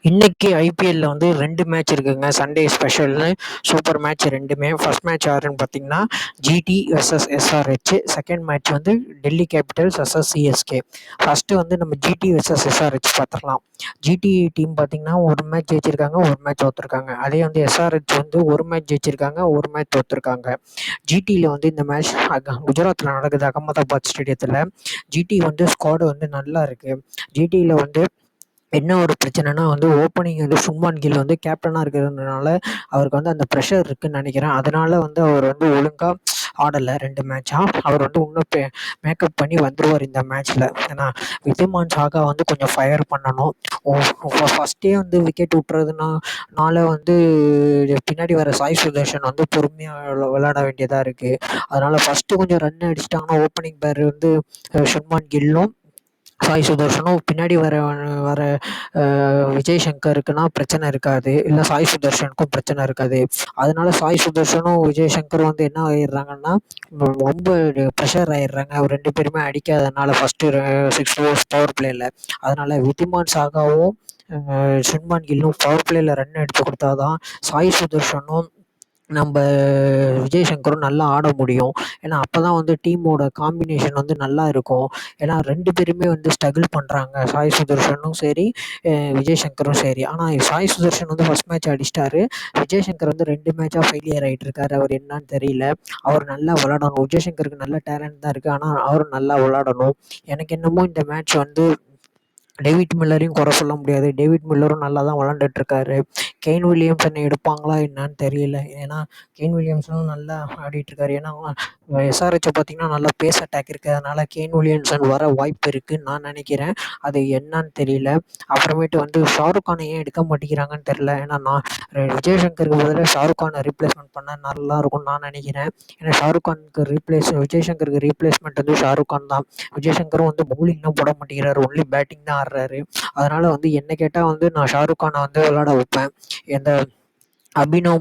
இன்னைக்கு ஐபிஎல்ல வந்து 2 மேட்ச் இருக்குங்க. சண்டே ஸ்பெஷல்னு சூப்பர் மேட்ச் 2மே. ஃபர்ஸ்ட் மேட்ச் யாருன்னு பார்த்தீங்கன்னா, GT versus SRH. Second match வந்து Delhi Capitals versus CSK. First வந்து நம்ம ஜிடி வெர்சஸ் எஸ்ஆர்ஹெச் பார்த்துடலாம். ஜிடி டீம் பார்த்தீங்கன்னா, ஒரு மேட்ச் ஜெயிச்சிருக்காங்க, ஒரு மேட்ச் தோத்துருக்காங்க. அதே வந்து எஸ்ஆர்ஹெச் வந்து ஒரு மேட்ச் ஜெயிச்சிருக்காங்க, ஒரு மேட்ச் தோத்துருக்காங்க. ஜிடியில் வந்து இந்த மேட்ச் குஜராத்தில் நடக்குது, அகமதாபாத் ஸ்டேடியத்தில். ஜிடி வந்து ஸ்குவாடு வந்து நல்லா இருக்கு. ஜிடியில் வந்து என்ன ஒரு பிரச்சனைனா வந்து ஓப்பனிங் வந்து சுப்மான் கில் வந்து கேப்டனாக இருக்கிறதுனால அவருக்கு வந்து அந்த ப்ரெஷர் இருக்குன்னு நினைக்கிறேன். அதனால வந்து அவர் வந்து ஒழுங்காக ஆடலை 2 மேட்சாக. அவர் வந்து இன்னும் மேக்கப் பண்ணி வந்துடுவார் இந்த மேட்ச்சில். ஏன்னா விதிமான் சாகா வந்து கொஞ்சம் ஃபயர் பண்ணணும். ஃபஸ்ட்டே வந்து விக்கெட் விட்டுறதுனால வந்து பின்னாடி வர சாய் சுதர்ஷன் வந்து பொறுமையாக விளையாட வேண்டியதாக இருக்குது. அதனால் ஃபஸ்ட்டு கொஞ்சம் ரன் அடிச்சிட்டாங்கன்னா ஓப்பனிங் பேர் வந்து சுப்மான் கில்லும் சாய் சுதர்ஷனும், பின்னாடி வர வர விஜய் சங்கருக்குன்னா பிரச்சனை இருக்காது, இல்லை சாய் சுதர்ஷனுக்கும் பிரச்சனை இருக்காது. அதனால சாய் சுதர்ஷனும் விஜய் சங்கரும் வந்து என்ன ஆயிடுறாங்கன்னா ரொம்ப ப்ரெஷர் ஆயிடுறாங்க. அவர் 2 பேருமே அடிக்காதனால ஃபஸ்ட்டு 6 ஓவர்ஸ் பவர் பிளேயில். அதனால விதிமான் சாகாவும் சுப்மான் கில்லும் பவர் பிளேயில் ரன் எடுத்து கொடுத்தா தான் சாய் சுதர்ஷனும் நம்ம விஜய் சங்கரும் நல்லா ஆட முடியும். ஏன்னா அப்போ தான் வந்து டீமோட காம்பினேஷன் வந்து நல்லா இருக்கும். ஏன்னா 2 பேருமே வந்து ஸ்ட்ரகிள் பண்ணுறாங்க, சாய் சுதர்ஷனும் சரி, விஜய் சங்கரும் சரி. ஆனால் சாய் சுதர்ஷன் வந்து ஃபஸ்ட் மேட்ச் அடிச்சிட்டாரு. விஜய் சங்கர் வந்து 2 மேட்சாக ஃபெயிலியர் ஆகிட்டு இருக்காரு. அவர் என்னன்னு தெரியல. அவர் நல்லா விளாடணும். விஜய் சங்கருக்கு நல்ல டேலண்ட் தான் இருக்குது, ஆனால் அவரும் நல்லா விளாடணும். எனக்கு என்னமோ இந்த மேட்ச் வந்து டேவிட் மில்லரையும் குறை சொல்ல முடியாது. டேவிட் மில்லரும் நல்லா தான் விளாண்டுட்ருக்காரு. கெயின் வில்லியம்சன் எடுப்பாங்களா என்னன்னு தெரியல. ஏன்னா கெயின் வில்லியம்சனும் நல்லா ஆடிட்டுருக்காரு. ஏன்னா எஸ்ஆர்ஹெச்சை பார்த்தீங்கன்னா நல்லா பேஸ் அட்டாக் இருக்குது. அதனால் கெயின் வில்லியம்சன் வர வாய்ப்பு இருக்குதுன்னு நான் நினைக்கிறேன். அது என்னன்னு தெரியல. அப்புறமேட்டு வந்து ஷாருக் கானை ஏன் எடுக்க மாட்டேங்கிறாங்கன்னு தெரில. ஏன்னா நான் விஜய் சங்கருக்கு பதிலாக ஷாருக் கானை ரீப்ளேஸ்மெண்ட் பண்ணால் நல்லா இருக்கும்னு நான் நினைக்கிறேன். ஏன்னா விஜய் சங்கருக்கு ரீப்ளேஸ்மெண்ட் வந்து ஷாருக் கான் தான். விஜய் சங்கரும் வந்து பவுலிங்லாம் போட மாட்டேங்கிறாரு, ஒன்லி பேட்டிங் தான் ஆடுறாரு. அதனால் வந்து என்ன கேட்டால் வந்து நான் ஷாருக் கானை வந்து விளாட வைப்பேன். எந்த அபினவ்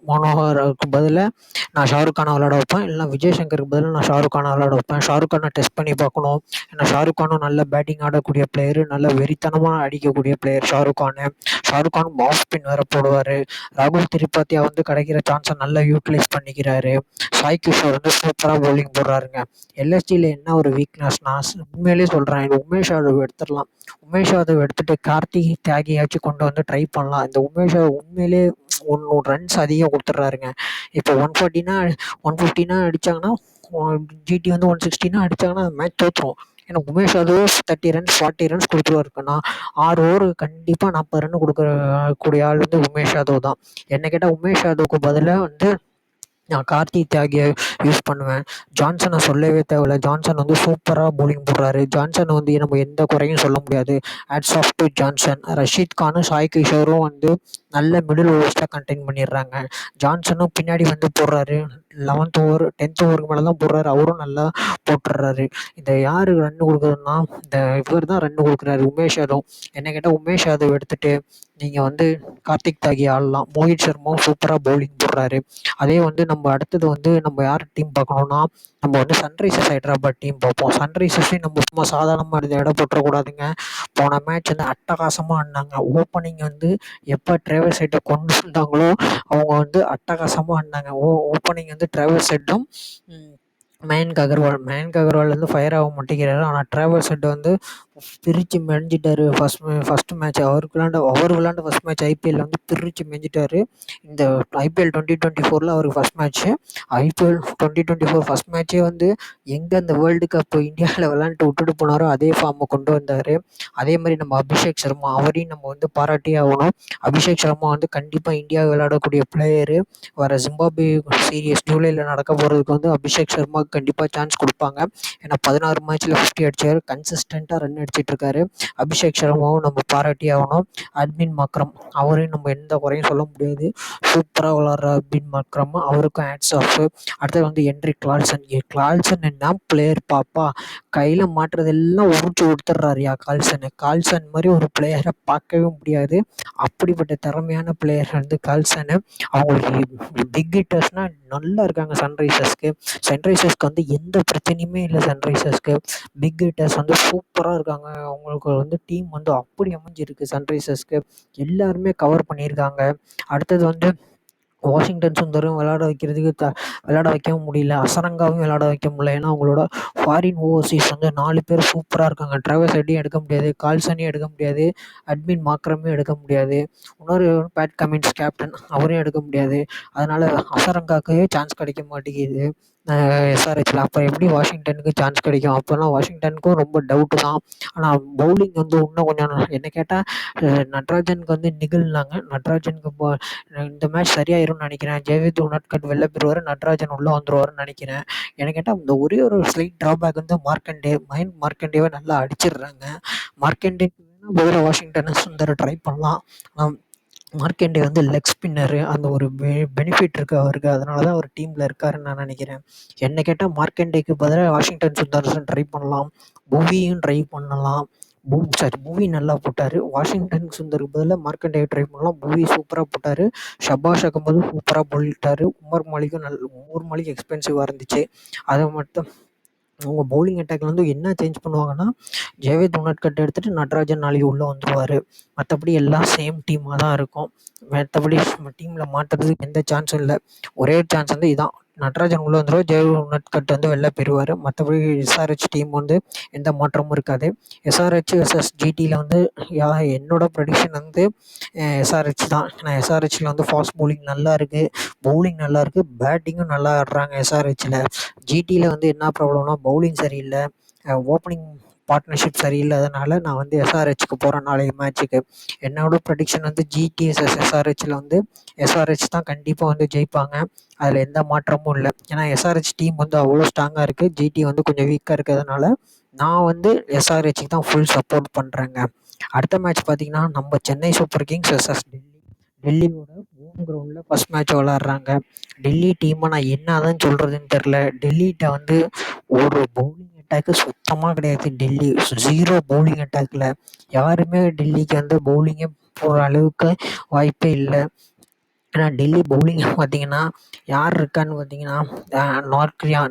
மனோகருக்கு பதிலாக நான் ஷாருக் கானை விளாட வைப்பேன். இல்லைனா விஜய் சங்கருக்கு பதிலாக நான் ஷாருக் கானை விளாட வைப்பேன். ஷாருக் கானை டெஸ்ட் பண்ணி பார்க்கணும். ஏன்னா ஷாருக் கானும் நல்ல பேட்டிங் ஆடக்கூடிய பிளேயரு, நல்ல வெறித்தனமாக அடிக்கக்கூடிய பிளேயர் ஷாருக் கானு. ஷாருக் கான் ஆஃப் ஸ்பின் வேறு போடுவார். ராகுல் திரிபாத்தியா வந்து கிடைக்கிற சான்ஸை நல்லா யூட்டிலைஸ் பண்ணிக்கிறாரு. சாய் கிஷோர் வந்து சூப்பராக பவுலிங் போடுறாருங்க. எல்எஸ்டியில் என்ன ஒரு வீக்னஸ்னால், உண்மையிலே சொல்கிறேன், இது உமேஷ் யாதவ் எடுத்துடலாம். உமேஷ் யாதவ் எடுத்துகிட்டு கார்த்திக் தியாகியாச்சும் கொண்டு வந்து ட்ரை பண்ணலாம். இந்த உமேஷ் யாதவ் உண்மையிலே ரன்ஸ் அதிகம் கொடுத்துட்றாருங்க. இப்போ 140னா 150னா அடித்தாங்கன்னா, ஜிடி வந்து 160னா அடித்தாங்கன்னா மேட்ச் தோற்றுரும். ஏன்னா உமேஷ் யாதவ் 30 ரன்ஸ் 40 ரன்ஸ் கொடுத்துருவாருக்குன்னா 6 ஓவர் கண்டிப்பாக 40 ரன் கொடுக்கக்கூடிய ஆள் வந்து உமேஷ் யாதவ் தான். என்ன கேட்டால் உமேஷ் யாதவுக்கு பதிலாக வந்து நான் கார்த்திக் தியாகியை யூஸ் பண்ணுவேன். ஜான்சனை சொல்லவே தேவையில்ல. ஜான்சன் வந்து சூப்பராக பவுலிங் போடுறாரு. ஜான்சன் வந்து நம்ம எந்த குறையும் சொல்ல முடியாது. Hats off to Johnson. Rashid கானும் சாய் கிஷோரும் வந்து நல்ல மிடில் ஓவர்ஸில் கண்டெயின் பண்ணிடுறாங்க. ஜான்சனும் பின்னாடி வந்து போடுறாரு. 11th ஓவர் 10th ஓவருக்கு மேலே தான் போடுறாரு. அவரும் நல்லா போட்டுடுறாரு. இந்த யார் ரன் கொடுக்குறதுனா இந்த இவர் தான் ரன் கொடுக்குறாரு, உமேஷ் யாதவ். என்ன கேட்டால் உமேஷ் யாதவ் எடுத்துகிட்டு நீங்கள் வந்து கார்த்திக் தியாகி ஆடலாம். மோஹித் சர்மாவும் சூப்பராக பவுலிங் போடுறாரு. அதே வந்து நம்ம அடுத்தது வந்து நம்ம யார் டீம் பார்க்கணுன்னா, நம்ம வந்து சன்ரைசர்ஸ் ஹைதராபாத் டீம் பார்ப்போம். சன்ரைசர்ஸையும் நம்ம சும்மா சாதாரணமாக எடை போட்டுறக்கூடாதுங்க. போன மேட்ச் வந்து அட்டகாசமாக ஆடினாங்க. ஓப்பனிங் வந்து எப்போ டிராவல்ஸ் ஹெட்டை கொண்டு வந்தாங்களோ அவங்க வந்து அட்டகாசமாக ஆடினாங்க. ஓப்பனிங் வந்து டிராவல்ஸ் ஹெட்டும் மயங்க் அகர்வால் வந்து ஃபயர் ஆக மாட்டேங்கிறாரு. ஆனால் டிராவல்ஸ் ஹெட் வந்து பிரித்து மெஞ்சிட்டாரு. ஃபஸ்ட்டு மேட்ச் அவர் விளாண்ட ஃபஸ்ட் மேட்ச் ஐபிஎல் வந்து பிரித்து மெஞ்சிட்டாரு. இந்த ஐபிஎல் 2024 அவருக்கு ஃபஸ்ட் மேட்ச்சு. ஐபிஎல் 2024 ஃபஸ்ட் மேட்ச்சே வந்து எங்கே அந்த வேர்ல்டு கப் இந்தியாவில் விளாண்டுட்டு விட்டுட்டு போனாரோ அதே ஃபார்மை கொண்டு வந்தார். அதே மாதிரி நம்ம அபிஷேக் சர்மா, அவரையும் நம்ம வந்து பாராட்டியே ஆகணும். அபிஷேக் சர்மா வந்து கண்டிப்பாக இந்தியா விளையாடக்கூடிய பிளேயரு. வர ஜிம்பாப்வே சீரியஸ் ஜூலையில் நடக்க போகிறதுக்கு வந்து அபிஷேக் சர்மாவுக்கு கண்டிப்பாக சான்ஸ் கொடுப்பாங்க. ஏன்னா 16 மேட்ச்சில் 50 அடிச்சார். கன்சிஸ்டண்ட்டாக ரன் அடிச்சிட்ருக்காரு. அபிஷேக் சர்மாவும் நம்ம பாராட்டி ஆகணும். அட்மின் மக்ரம், அவரையும் நம்ம எந்த குறையும் சொல்ல முடியாது. சூப்பராக விளாட்ற அட்மின் மக்ரம், அவருக்கும் ஹேட்ஸ் ஆஃப். அடுத்தது வந்து ஹென்ரிக் கிளால்சன் என்ன பிளேயர் பாப்பா, கையில் மாட்டுறதெல்லாம் உறிச்சு கொடுத்துட்றாருயா கால்சன் மாதிரி ஒரு பிளேயரை பார்க்கவே முடியாது. அப்படிப்பட்ட திறமையான பிளேயர் வந்து கால்சனு. அவங்களுக்கு பிக் ஹிட்டர்ஸ்னால் நல்லா இருக்காங்க. சன்ரைசர்ஸ்க்கு சன்ரைசர்ஸ்க்கு வந்து எந்த பிரச்சனையுமே இல்லை. சன்ரைசர்ஸ்க்கு பிக் ஹிட்டர்ஸ் வந்து சூப்பராக இருக்காங்க. அவங்களுக்கு வந்து டீம் வந்து அப்படி அமைஞ்சிருக்கு சன்ரைசர்ஸ்க்கு. எல்லாருமே கவர் பண்ணியிருக்காங்க. அடுத்தது வந்து வாஷிங்டன் சுந்தரும் விளையாட வைக்கவும் முடியல. அசரங்காவும் விளையாட வைக்க முடியல. ஏன்னா அவங்களோட ஃபாரின் ஓவர்சீஸ் வந்து 4 பேர் சூப்பராக இருக்காங்க. ட்ராவர்ஸ் ஹெட்டையும் எடுக்க முடியாது, கால்சனையும் எடுக்க முடியாது, அட்மின் மாக்ரமையும் எடுக்க முடியாது, இன்னொரு பேட் கமின்ஸ் கேப்டன் அவரையும் எடுக்க முடியாது. அதனால அசரங்காக்கே சான்ஸ் கிடைக்க மாட்டேங்குது எஸ்ஆர்ஹெச்சில். அப்போ எப்படி வாஷிங்டனுக்கு சான்ஸ் கிடைக்கும்? அப்போல்லாம் வாஷிங்டனுக்கும் ரொம்ப டவுட்டு தான். ஆனால் பவுலிங் வந்து இன்னும் கொஞ்சம் என்ன கேட்டால் நட்ராஜனுக்கு வந்து நிகழ்னாங்க. நட்ராஜனுக்கு இந்த மேட்ச் சரியாயிரும்னு நினைக்கிறேன். ஜேவித் உனட்கட் வெளில போயிடுவார், நட்ராஜன் உள்ளே வந்துருவாருன்னு நினைக்கிறேன். எனக்கு கேட்டால் இந்த ஒரே ஒரு ஸ்லைட் ட்ராபேக் வந்து மார்க்கண்டேவை நல்லா அடிச்சிடுறாங்க. மார்க்கண்டேக்கு வேணால் பதிலாக வாஷிங்டன் சுந்தர் ட்ரை பண்ணலாம். மார்க்கண்டே வந்து லெக் ஸ்பின்னரு, அந்த ஒரு பெனிஃபிட் இருக்குது அவருக்கு. அதனால தான் அவர் டீமில் இருக்காருன்னு நான் நினைக்கிறேன். என்ன கேட்டால் மார்க்கண்டேக்கு பதிலாக வாஷிங்டன் சுந்தர்ஸும் ட்ரை பண்ணலாம், புவியும் ட்ரை பண்ணலாம். புவி நல்லா போட்டார். வாஷிங்டன் சுந்தருக்கு பதிலாக மார்க்கண்டே ட்ரை பண்ணலாம். புவி சூப்பராக போட்டார். ஷபாஷ் அகமது சூப்பராக போட்டார். உமர் மாலிக் எக்ஸ்பென்சிவாக இருந்துச்சு. அதை மட்டும் அவங்க பவுலிங் அட்டாக்ல வந்து என்ன சேஞ்ச் பண்ணுவாங்கன்னா, ஜேவேத் உனட்கட் எடுத்துகிட்டு நட்ராஜன் நாளைக்கு உள்ளே வந்துருவார். மற்றபடி எல்லாம் சேம் டீமாக தான் இருக்கும். மற்றபடி டீமில் மாற்றுறதுக்கு எந்த சான்ஸும் இல்லை. ஒரே சான்ஸ் வந்து இதான், நட்ராஜன் உள்ளே வந்துடுவார், ஜேவேத் உனட்கட் வந்து வெளில போயிடுவார். மற்றபடி எஸ்ஆர்ஹெச் டீம் வந்து எந்த மாற்றமும் இருக்காது. எஸ்ஆர்ஹெச் வெர்சஸ் ஜிடியில் வந்து என்னோட ப்ரெடிக்ஷன் வந்து எஸ்ஆர்ஹெச் தான். ஏன்னா எஸ்ஆர்ஹெச்சில் வந்து ஃபாஸ்ட் பவுலிங் நல்லா இருக்குது, பவுலிங் நல்லா இருக்குது, பேட்டிங்கும் நல்லா ஆடுறாங்க எஸ்ஆர்ஹெச்சில். ஜிடியில் வந்து என்ன ப்ராப்ளம்னா பவுலிங் சரியில்லை, ஓப்பனிங் பார்ட்னர்ஷிப் சரியில்லாதனால நான் வந்து எஸ்ஆர்ஹெச்சுக்கு போகிறேன் நாளைக்கு மேட்ச்சுக்கு. என்னோட ப்ரெடிக்ஷன் வந்து ஜிடி எஸ்எஸ் எஸ்ஆர்ஹெச்சில் வந்து எஸ்ஆர்ஹெச் தான் கண்டிப்பாக வந்து ஜெயிப்பாங்க. அதில் எந்த மாற்றமும் இல்லை. ஏன்னா எஸ்ஆர்ஹெச் டீம் வந்து அவ்வளோ ஸ்ட்ராங்காக இருக்குது, ஜிடி வந்து கொஞ்சம் வீக்காக இருக்கிறதுனால நான் வந்து எஸ்ஆர்ஹெச்சுக்கு தான் ஃபுல் சப்போர்ட் பண்ணுறேங்க. அடுத்த மேட்ச் பார்த்தீங்கன்னா நம்ம சென்னை சூப்பர் கிங்ஸ் வெர்சஸ் டெல்லியோட ஹோம் கிரவுண்டில் ஃபஸ்ட் மேட்ச் விளாட்றாங்க. டெல்லி டீமை நான் என்ன தான் சொல்கிறதுன்னு தெரில. டெல்லிகிட்ட வந்து ஒரு பவுலிங் அட்டாக்கு சுத்தமாக கிடையாது. டெல்லி ஜீரோ பவுலிங் அட்டாக்கில் யாருமே டெல்லிக்கு வந்து பவுலிங்கே போகிற அளவுக்கு வாய்ப்பே இல்லை. ஏன்னா டெல்லி பவுலிங்கை பார்த்தீங்கன்னா யார் இருக்கான்னு பார்த்தீங்கன்னா நார்க்ரியா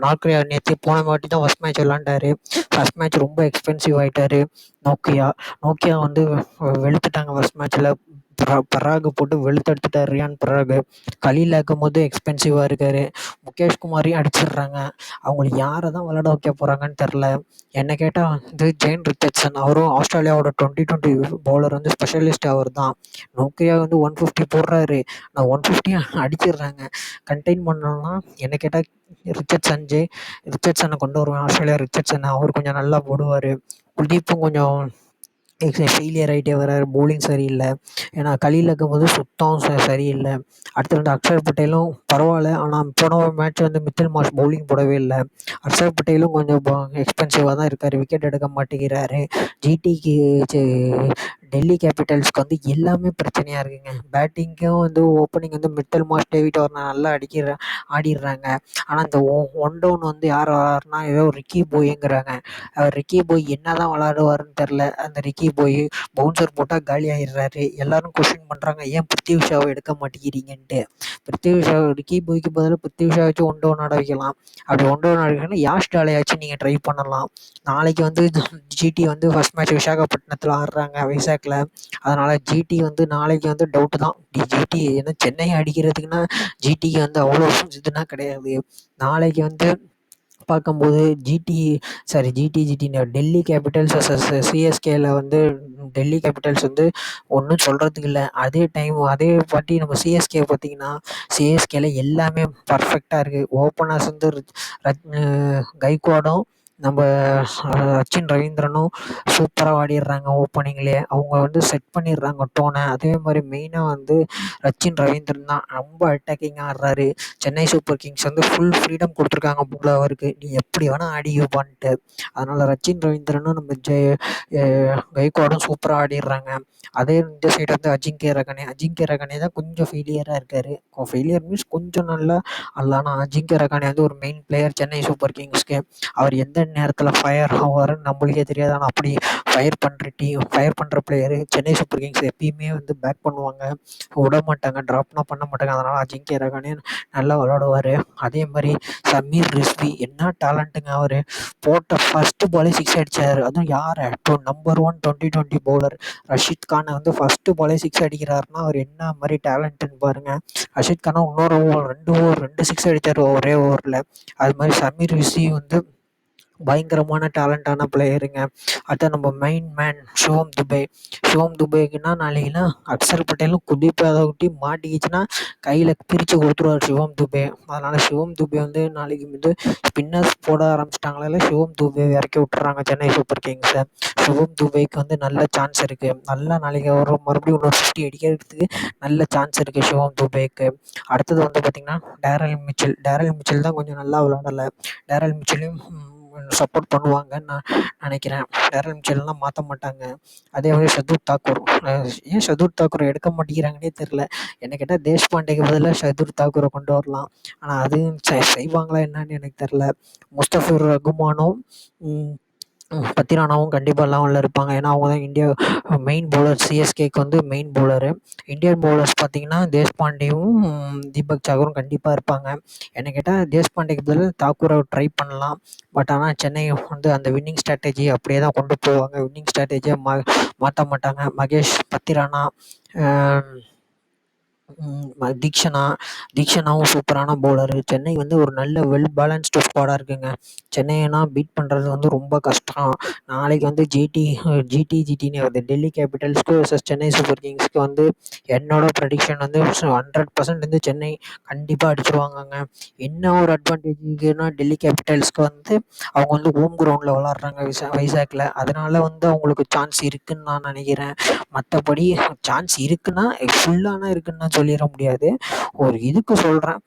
நேற்று போன வாட்டி தான் ஃபஸ்ட் மேட்ச் விளாண்டாரு. ஃபஸ்ட் மேட்ச் ரொம்ப எக்ஸ்பென்சிவ் ஆகிட்டாரு. நோக்கியா வந்து வெளுத்துட்டாங்க ஃபஸ்ட் மேட்ச்சில். பராகு போட்டு வெளுத்தெடுத்துட்டார் ரியான் பராகு. கலீல் அகமது எக்ஸ்பென்சிவாக இருக்கார். முகேஷ் குமாரையும் அடிச்சிடுறாங்க. அவங்களுக்கு யாரை தான் விளையாட வைக்க போகிறாங்கன்னு தெரில. என்ன கேட்டால் வந்து ஜெயின் ரிச்சர்ட்சன், அவரும் ஆஸ்திரேலியாவோட 2020 பவுலர் வந்து ஸ்பெஷலிஸ்ட் அவர் தான். நோக்கியா வந்து 150 போடுறாரு, நான் 150 அடிச்சிடுறாங்க. கண்டெயின் பண்ணணும்னா என்ன கேட்டால் ரிச்சர்ட்சனை கொண்டு வருவேன். ஆஸ்திரேலியா ரிச்சர்ட்சன் அவர் கொஞ்சம் நல்லா போடுவார். குல்தீப்பும் கொஞ்சம் ஃபெயிலியர் ஆகிட்டே வர்றாரு, பவுலிங் சரியில்லை. ஏன்னா கலீல் அகமது சுத்தம் சரியில்லை. அடுத்து வந்து அக்ஷர் பட்டேலும் பரவாயில்ல, ஆனால் போன மேட்ச் வந்து மித்தல் மார்ஷ் பவுலிங் போடவே இல்லை. அக்ஷர் பட்டேலும் கொஞ்சம் எக்ஸ்பென்சிவாக தான் இருக்கார், விக்கெட் எடுக்க மாட்டேங்கிறாரு. ஜிடிக்கு டெல்லி கேபிட்டல்ஸ்க்கு வந்து எல்லாமே பிரச்சனையாக இருக்குங்க. பேட்டிங்கும் வந்து ஓப்பனிங் வந்து மிட்டல் மார்ஷ், டேவிட் வார்னர் நல்லா ஆடிடுறாங்க. ஆனால் இந்த ஒன் டவுன் வந்து யார் விளாட்றனா ஏதோ ரிக்கி போய்ங்கிறாங்க. ரிக்கி போய் என்ன தான் விளாடுவாருன்னு தெரில. அந்த ரிக்கி போய் பவுன்சர் போட்டால் காலி ஆகிடுறாரு. எல்லோரும் கொஸ்டின் பண்ணுறாங்க, ஏன் பிருத்திவி ஷாவை எடுக்க மாட்டேங்கிறீங்கன்ட்டு. ரிக்கி போய்க்கு பதிலாக பிருத்திவி ஷா வச்சு ஒன் டவுன் ஆட வைக்கலாம். அப்படி ஒன் டவுன் ஆட வைக்கணும்னா யாஷ் டாலையாச்சும் நீங்கள் ட்ரை பண்ணலாம். நாளைக்கு வந்து ஜிடி வந்து ஃபஸ்ட் மேட்ச் விசாகப்பட்டினத்தில் ஆடுறாங்க, வைசாக்கில். அதனால் ஜிடி வந்து நாளைக்கு வந்து டவுட்டு தான். ஜிடி ஏன்னா சென்னையை அடிக்கிறதுக்குன்னா ஜிடிக்கு வந்து அவ்வளோ இதுனா கிடையாது. நாளைக்கு வந்து பார்க்கும்போது டெல்லி கேபிட்டல்ஸ் வர்சஸ் சிஎஸ்கேல வந்து டெல்லி கேபிட்டல்ஸ் வந்து ஒன்றும் சொல்கிறதுக்கு இல்லை. அதே வாட்டி நம்ம சிஎஸ்கே பார்த்திங்கன்னா சிஎஸ்கேல எல்லாமே பர்ஃபெக்டாக இருக்குது. ஓப்பனர்ஸ் வந்து கைக்வாடும் நம்ம சச்சின் ரவீந்திரனும் சூப்பராக ஆடிடுறாங்க. ஓப்பனிங்லேயே அவங்க வந்து செட் பண்ணிடுறாங்க டோனை. அதே மாதிரி மெயினாக வந்து சச்சின் ரவீந்திரன் தான் ரொம்ப அட்டாக்கிங்காக ஆடுறாரு. சென்னை சூப்பர் கிங்ஸ் வந்து ஃபுல் ஃப்ரீடம் கொடுத்துருக்காங்க போல அவருக்கு, நீ எப்படி வேணால் ஆடிப்பான்ட்டு. அதனால் சச்சின் ரவீந்திரனும் நம்ம கைக்வாடும் சூப்பராக ஆடிடுறாங்க. அதே இந்த சைடு வந்து அஜிங்கே ரகானே தான் கொஞ்சம் ஃபெயிலியராக இருக்கார். ஃபெயிலியர் மீன்ஸ் கொஞ்சம் நல்லா அல்லனா அஜிங்கே ரகானே வந்து ஒரு மெயின் பிளேயர் சென்னை சூப்பர் கிங்ஸ்க்கு. அவர் எந்த நேரத்தில் ஃபயர் ஆவாருன்னு நம்மளுக்கே தெரியாது. ஆனால் அப்படி ஃபயர் பண்ணுற பிளேயரு. சென்னை சூப்பர் கிங்ஸ் எப்பயுமே வந்து பேக் பண்ணுவாங்க, விட மாட்டாங்க, ட்ராப்லாம் பண்ண மாட்டாங்க. அதனால் அஜிங்கிய ரஹானே நல்லா விளாடுவார். அதே மாதிரி சமீர் ரிஸ்வி என்ன டேலண்ட்டுங்க அவர். போட்ட ஃபஸ்ட்டு பாலே சிக்ஸ் அடித்தார். அதுவும் யாரை நம்பர் 1 2020 பவுலர் ரஷீத் கானை வந்து ஃபஸ்ட்டு பாலே சிக்ஸ் அடிக்கிறாருன்னா அவர் என்ன மாதிரி டேலண்ட்டுன்னு பாருங்கள். ரஷீத் கானா இன்னொரு ஓவர் 2 சிக்ஸ் அடித்தார் ஒரே ஓவரில். அது மாதிரி சமீர் ரிஸ்வி வந்து பயங்கரமான டேலண்டான பிளேயருங்க. அடுத்து நம்ம மெயின் மேன் சிவம் துபேக்குன்னா நாளைக்குன்னா அக்சர் பட்டேலும் குதிப்பாத குட்டி மாட்டிக்கிச்சுன்னா கையில் பிரித்து கொடுத்துருவார் சிவம் துபே. அதனால் சிவம் துபே வந்து நாளைக்கு வந்து ஸ்பின்னர்ஸ் போட ஆரம்பிச்சிட்டாங்களே, சிவம் துபே இறக்கி விட்டுறாங்க சென்னை சூப்பர் கிங்ஸை. சிவம் துபேக்கு வந்து நல்ல சான்ஸ் இருக்குது. நல்லா நாளைக்கு ஒரு மறுபடியும் இன்னொரு 50 அடிக்கிறதுக்கு நல்ல சான்ஸ் இருக்குது சிவம் துபேக்கு. அடுத்தது வந்து பார்த்திங்கன்னா டேரல் மிச்சல் தான் கொஞ்சம் நல்லா விளாடலை. டேரல் மிச்சலையும் சப்போர்ட் பண்ணுவாங்கன்னு நான் நினைக்கிறேன். டேரல் மிச்சல்லாம் மாற்ற மாட்டாங்க. அதே மாதிரி ஏன் ஷர்துல் தாக்கூரை எடுக்க மாட்டேங்கிறாங்கன்னே தெரில. என்ன கேட்டால் தேஷ்பாண்டேக்கு பதிலாக ஷர்துல் தாக்கூரை கொண்டு வரலாம். ஆனால் அதுவும் செய்வாங்களா என்னன்னு எனக்கு தெரில. முஸ்தபிர் ரகுமானும் பத்திரானாவும் கண்டிப்பாக 11ல் இருப்பாங்க. ஏன்னா அவங்க தான் இந்தியா மெயின் பவுலர். சிஎஸ்கேக்கு வந்து மெயின் பவுலரு. இந்தியன் பவுலர்ஸ் பார்த்திங்கன்னா தேஷ்பாண்டேவும் தீபக் சாகரும் கண்டிப்பாக இருப்பாங்க. என்ன கேட்டால் தேஷ்பாண்டேக்கு பதில் தாக்கூரை ட்ரை பண்ணலாம். பட் ஆனால் சென்னை வந்து அந்த வின்னிங் ஸ்ட்ராட்டஜி அப்படியே தான் கொண்டு போவாங்க. வின்னிங் ஸ்ட்ராட்டஜியை மாற்ற மாட்டாங்க. மகேஷ் பத்திரானா, தீக்ஷனாவும் சூப்பரான பவுலரு. சென்னை வந்து ஒரு நல்ல வெல் பேலன்ஸ்டு ஸ்குவாடாக இருக்குங்க. சென்னைனா பீட் பண்ணுறது வந்து ரொம்ப கஷ்டம். நாளைக்கு வந்து ஜிடின்னு வருது. டெல்லி கேபிட்டல்ஸ்க்கு வர்சஸ் சென்னை சூப்பர் கிங்ஸ்க்கு வந்து என்னோட ப்ரெடிக்ஷன் வந்து 100% வந்து சென்னை கண்டிப்பாக அடிச்சிருவாங்கங்க. என்ன ஒரு அட்வான்டேஜுன்னா டெல்லி கேபிட்டல்ஸ்க்கு வந்து அவங்க வந்து ஹோம் கிரவுண்டில் விளாட்றாங்க வைசாக்கில். அதனால் வந்து அவங்களுக்கு சான்ஸ் இருக்குதுன்னு நான் நினைக்கிறேன். மற்றபடி சான்ஸ் இருக்குன்னா ஃபுல்லானா இருக்குன்னு நான் சொல்லிட முடியாது. ஒரு இதுக்கு சொல்கிறேன்,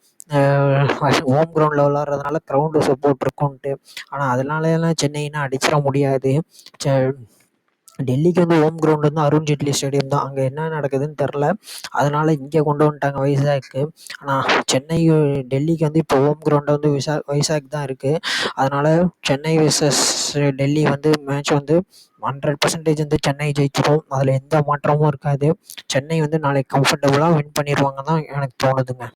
ஹோம் கிரவுண்டில் விளாட்றதுனால க்ரௌண்டு சப்போர்ட் இருக்கும்ன்ட்டு. ஆனால் அதனாலலாம் சென்னைனா அடிச்சிட முடியாது. டெல்லிக்கு வந்து ஹோம் கிரவுண்டு வந்து அருண் ஜேட்லி ஸ்டேடியம் தான். அங்கே என்ன நடக்குதுன்னு தெரில. அதனால் இங்கே கொண்டு வந்துட்டாங்க வைசாக்கு. ஆனால் டெல்லிக்கு வந்து இப்போ ஹோம் கிரவுண்டு வந்து வைசாக் தான் இருக்குது. அதனால் சென்னை வர்சஸ் டெல்லி வந்து மேட்ச் வந்து 100% வந்து சென்னை ஜெயிச்சிடும். அதில் எந்த மாற்றமும் இருக்காது. சென்னை வந்து நாளைக்கு கம்ஃபர்டபுளாக வின் பண்ணிடுவாங்க தான் எனக்கு தோணுதுங்க.